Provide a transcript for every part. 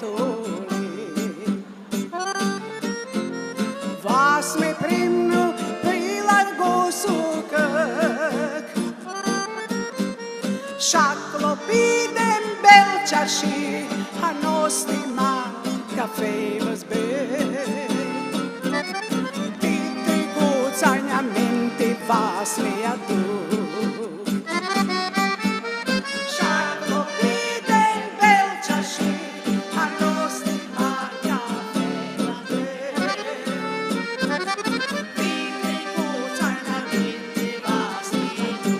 betoli. Vas me primnu prilago sukak, šaklo pidem belčaši, a nostima kafe vazbe. Ti trigucanja menti vas me aduk. Šaklo pidem belčaši, a nostima kafe vazbe. Ti trigucanja menti vas me aduk.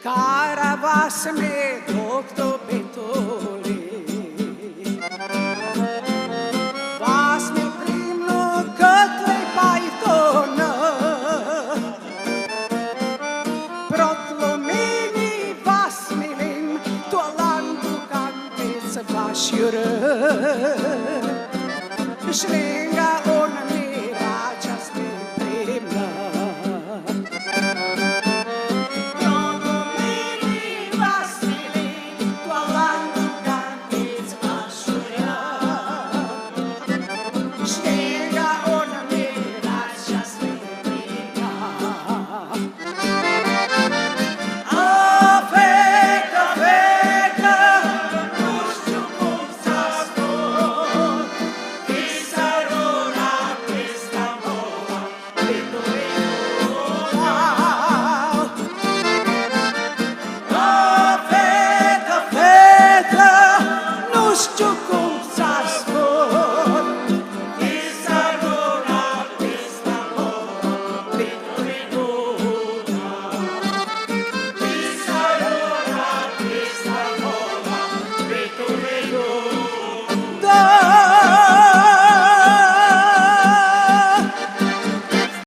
Cara vas me doctor betoli, vas me primno către paitona, protlomeni vas me lim, tolandu cante să faci ură.